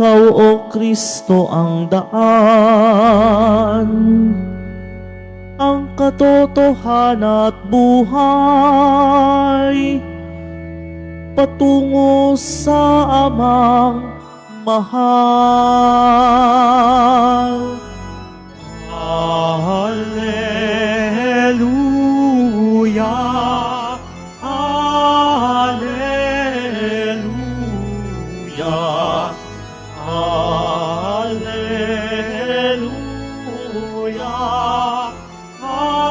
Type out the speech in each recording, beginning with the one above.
Ikaw, O Kristo, ang daan, ang katotohanan at buhay, patungo sa Amang mahal. Alleluia, Alleluia, Alleluia, Alleluia.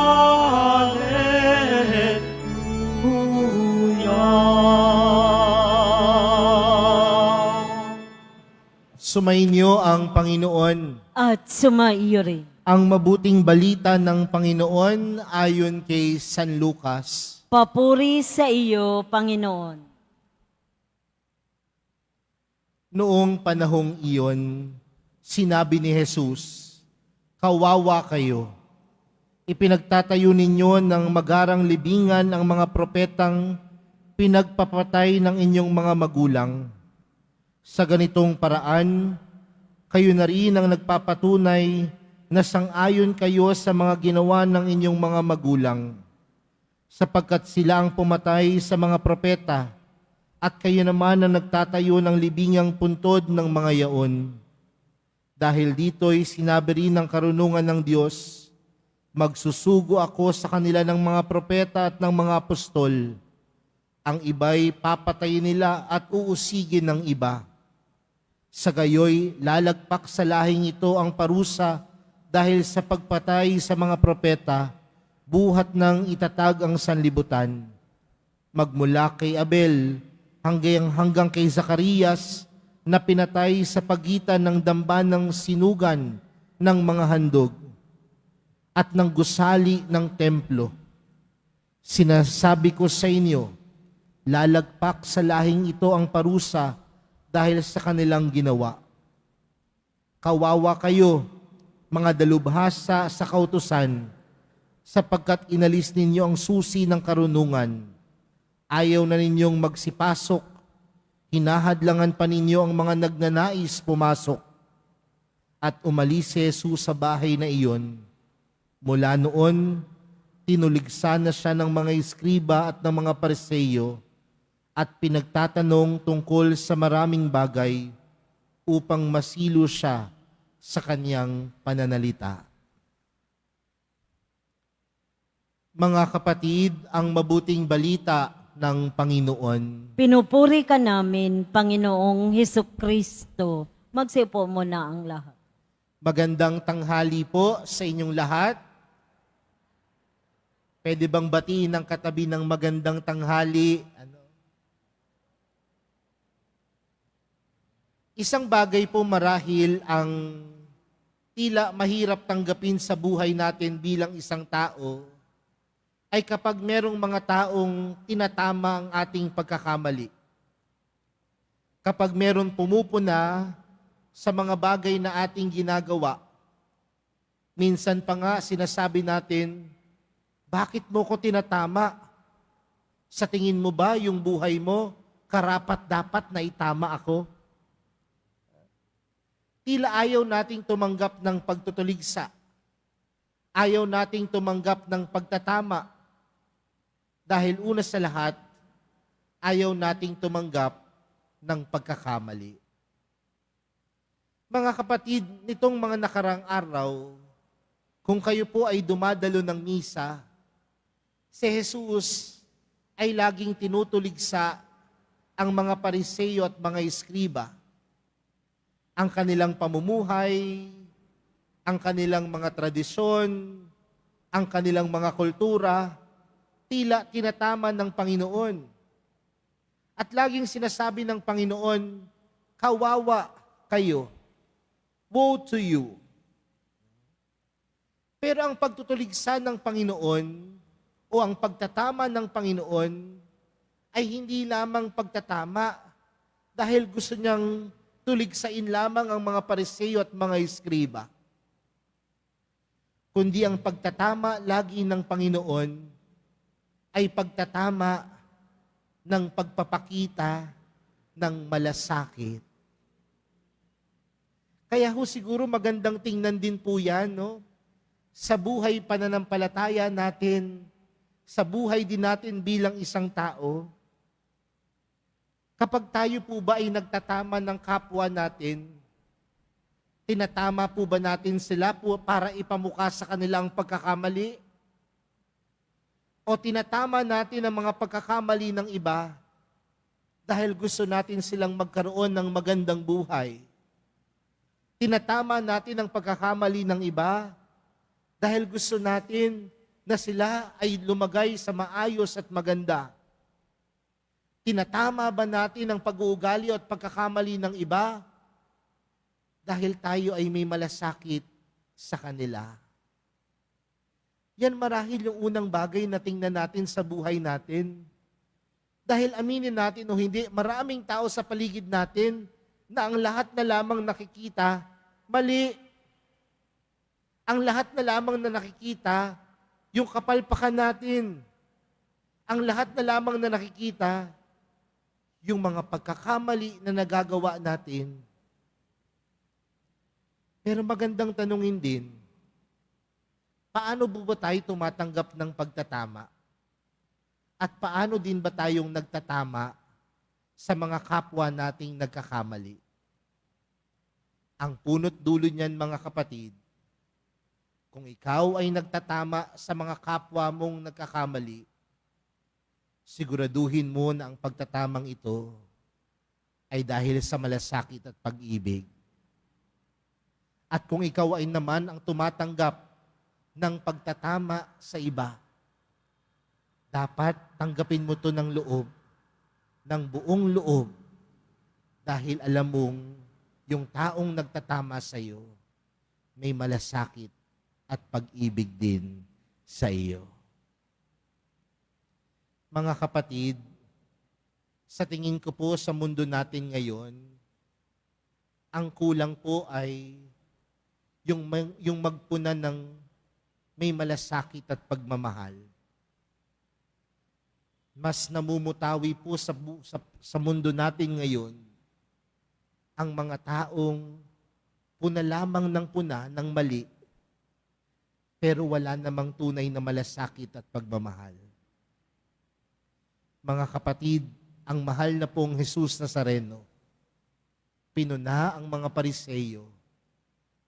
Sumainyo ang Panginoon. At sumaiyo rin. Ang mabuting balita ng Panginoon ayon kay San Lucas. Papuri sa iyo, Panginoon. Noong panahong iyon, sinabi ni Jesus, "Kawawa kayo. Ipinagtatayo ninyo ng magarang libingan ang mga propetang pinagpapatay ng inyong mga magulang. Sa ganitong paraan, kayo na rin ang nagpapatunay na sang-ayon kayo sa mga ginawa ng inyong mga magulang, sapagkat sila ang pumatay sa mga propeta, at kayo naman ang nagtatayo ng libingang puntod ng mga yaon. Dahil dito'y sinabi rin ng karunungan ng Diyos, magsusugo ako sa kanila ng mga propeta at ng mga apostol. Ang iba'y papatayin nila at uusigin ng iba. Sa gayoy, lalagpak sa lahing ito ang parusa dahil sa pagpatay sa mga propeta, buhat ng itatag ang sanlibutan. Magmula kay Abel hanggang kay Zacarias na pinatay sa pagitan ng damba ng sinugan ng mga handog at ng gusali ng templo. Sinasabi ko sa inyo, lalagpak sa lahing ito ang parusa dahil sa kanilang ginawa. Kawawa kayo, mga dalubhasa sa kautusan, sapagkat inalis ninyo ang susi ng karunungan. Ayaw na ninyong magsipasok, hinahadlangan pa ninyo ang mga nagnanais pumasok. At umalis si Jesus sa bahay na iyon. Mula noon, tinuligsa na siya ng mga eskriba at ng mga Pariseo at pinagtatanong tungkol sa maraming bagay upang masilo siya sa kanyang pananalita. Mga kapatid, ang mabuting balita ng Panginoon. Pinupuri ka namin, Panginoong Hesukristo. Magsipo mo na ang lahat. Magandang tanghali po sa inyong lahat. Pwede bang batiin ng katabi ng magandang tanghali? Isang bagay po marahil ang tila mahirap tanggapin sa buhay natin bilang isang tao ay kapag merong mga taong tinatama ang ating pagkakamali. Kapag meron pumupuna sa mga bagay na ating ginagawa, minsan pa nga sinasabi natin, bakit mo ko tinatama? Sa tingin mo ba yung buhay mo karapat-dapat na itama ako? Tila ayaw nating tumanggap ng pagtutuligsa. Ayaw nating tumanggap ng pagtatama. Dahil una sa lahat, ayaw nating tumanggap ng pagkakamali. Mga kapatid, nitong mga nakarang araw, kung kayo po ay dumadalo ng misa, si Jesus ay laging tinutuligsa ang mga Pariseo at mga eskriba, ang kanilang pamumuhay, ang kanilang mga tradisyon, ang kanilang mga kultura, tila tinatama ng Panginoon. At laging sinasabi ng Panginoon, kawawa kayo, woe to you. Pero ang pagtutuligsa ng Panginoon o ang pagtatama ng Panginoon ay hindi lamang pagtatama dahil gusto niyang tuligsain lamang ang mga Pariseo at mga eskriba. Kundi ang pagtatama lagi ng Panginoon ay pagtatama ng pagpapakita ng malasakit. Kaya ho siguro magandang tingnan din po yan, no? Sa buhay pananampalataya natin, sa buhay din natin bilang isang tao. Kapag tayo po ba ay nagtatama ng kapwa natin, tinatama po ba natin sila po para ipamukha sa kanilang pagkakamali? O tinatama natin ang mga pagkakamali ng iba dahil gusto natin silang magkaroon ng magandang buhay? Tinatama natin ang pagkakamali ng iba dahil gusto natin na sila ay lumagay sa maayos at maganda. Tinatama ba natin ang pag-uugali at pagkakamali ng iba dahil tayo ay may malasakit sa kanila? Yan marahil yung unang bagay na tingnan natin sa buhay natin. Dahil aminin natin o hindi, maraming tao sa paligid natin na ang lahat na lamang nakikita, mali. Ang lahat na lamang na nakikita, yung kapalpakan natin. Ang lahat na lamang na nakikita, yung mga pagkakamali na nagagawa natin. Pero magandang tanungin din, paano ba tayo tumatanggap ng pagtatama? At paano din ba tayong nagtatama sa mga kapwa nating nagkakamali? Ang punot dulo niyan, mga kapatid, kung ikaw ay nagtatama sa mga kapwa mong nagkakamali, siguraduhin mo na ang pagtatamang ito ay dahil sa malasakit at pag-ibig. At kung ikaw ay naman ang tumatanggap ng pagtatama sa iba, dapat tanggapin mo to ng loob, ng buong loob, dahil alam mong yung taong nagtatama sa iyo may malasakit at pag-ibig din sa iyo. Mga kapatid, sa tingin ko po sa mundo natin ngayon, ang kulang po ay yung magpunan ng may malasakit at pagmamahal. Mas namumutawi po sa mundo natin ngayon ang mga taong puna lamang ng puna ng mali, pero wala namang tunay na malasakit at pagmamahal. Mga kapatid, ang mahal na pong Jesus Nazareno, pinuna ang mga Pariseyo,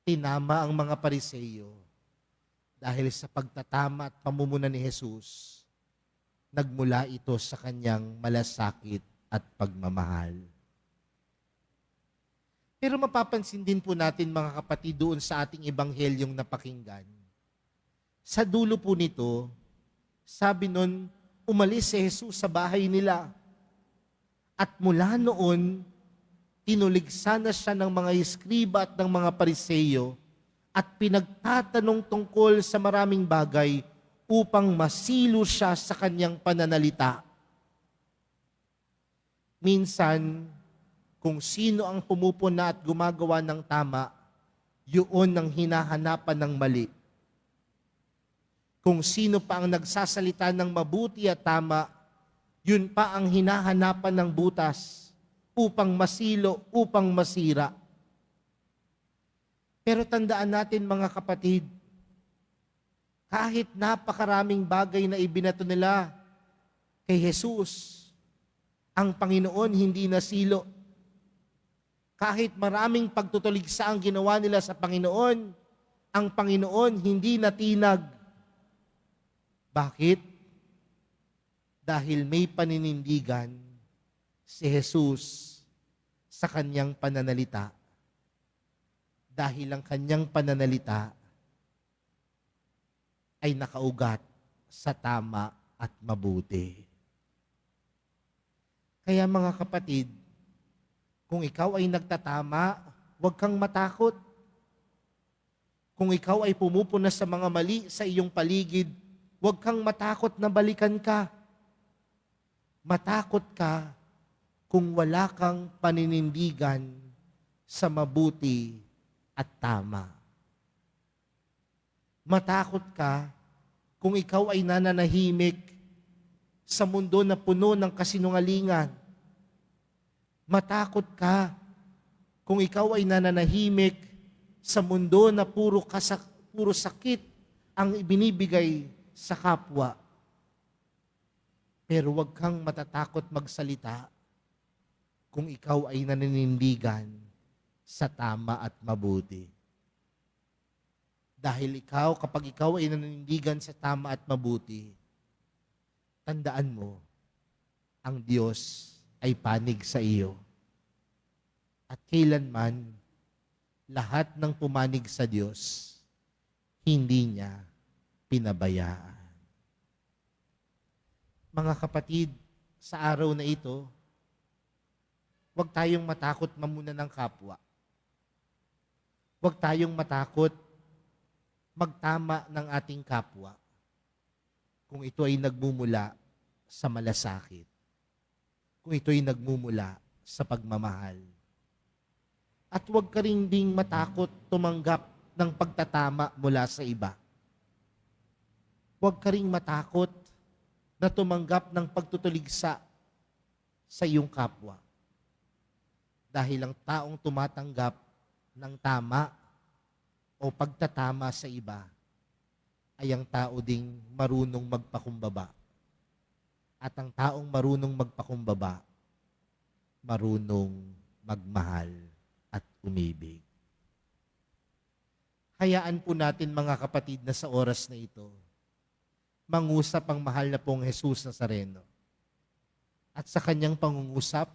tinama ang mga Pariseyo, dahil sa pagtatama at pamumuna ni Jesus, nagmula ito sa kanyang malasakit at pagmamahal. Pero mapapansin din po natin, mga kapatid, doon sa ating ebanghelyong napakinggan. Sa dulo po nito, sabi nun, umalis si Jesus sa bahay nila. At mula noon, tinuligsan na siya ng mga eskriba at ng mga Pariseyo at pinagtatanong tungkol sa maraming bagay upang masilo siya sa kanyang pananalita. Minsan, kung sino ang pumupuna at gumagawa ng tama, yun ang hinahanapan ng mali. Kung sino pa ang nagsasalita ng mabuti at tama, yun pa ang hinahanapan ng butas upang masilo, upang masira. Pero tandaan natin, mga kapatid, kahit napakaraming bagay na ibinato nila kay Jesus, ang Panginoon hindi nasilo. Kahit maraming pagtutuligsa ang ginawa nila sa Panginoon, ang Panginoon hindi natinag. Bakit? Dahil may paninindigan si Jesus sa kanyang pananalita. Dahil ang kanyang pananalita ay nakaugat sa tama at mabuti. Kaya mga kapatid, kung ikaw ay nagtatama, huwag kang matakot. Kung ikaw ay pumupuna sa mga mali sa iyong paligid, huwag kang matakot na balikan ka. Matakot ka kung wala kang paninindigan sa mabuti at tama. Matakot ka kung ikaw ay nananahimik sa mundo na puno ng kasinungalingan. Matakot ka kung ikaw ay nananahimik sa mundo na puro sakit ang ibinibigay sa kapwa. Pero huwag kang matatakot magsalita kung ikaw ay naninindigan sa tama at mabuti. Dahil kapag ikaw ay naninindigan sa tama at mabuti, tandaan mo, ang Diyos ay panig sa iyo. At kailanman, lahat ng pumanig sa Diyos, hindi niya pinabayaan. Mga kapatid, sa araw na ito, huwag tayong matakot mamuna ng kapwa. Huwag tayong matakot magtama ng ating kapwa kung ito ay nagmumula sa malasakit, kung ito ay nagmumula sa pagmamahal. At huwag ka rin ding matakot tumanggap ng pagtatama mula sa iba. Huwag ka rin matakot na tumanggap ng pagtutuligsa sa iyong kapwa. Dahil ang taong tumatanggap ng tama o pagtatama sa iba ay ang tao ding marunong magpakumbaba. At ang taong marunong magpakumbaba, marunong magmahal at umibig. Hayaan po natin mga kapatid na sa oras na ito, mangusap ang mahal na pong Jesus Nazareno. At sa kanyang pangungusap,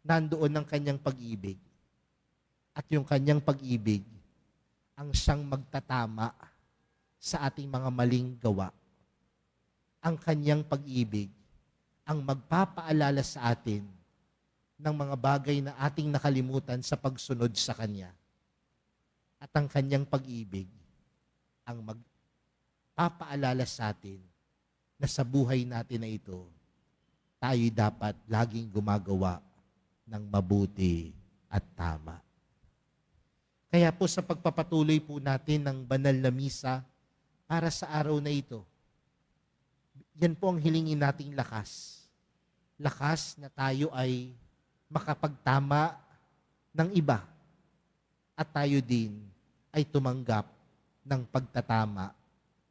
nandoon ang kanyang pag-ibig. At yung kanyang pag-ibig, ang siyang magtatama sa ating mga maling gawa. Ang kanyang pag-ibig, ang magpapaalala sa atin ng mga bagay na ating nakalimutan sa pagsunod sa Kanya. At ang kanyang pag-ibig, ang magpapaalala sa atin na sa buhay natin na ito, tayo dapat laging gumagawa ng mabuti at tama. Kaya po sa pagpapatuloy po natin ng banal na misa para sa araw na ito, yan po ang hilingin nating lakas. Lakas na tayo ay makapagtama ng iba at tayo din ay tumanggap ng pagtatama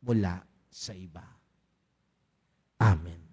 mula sa iba. Amen.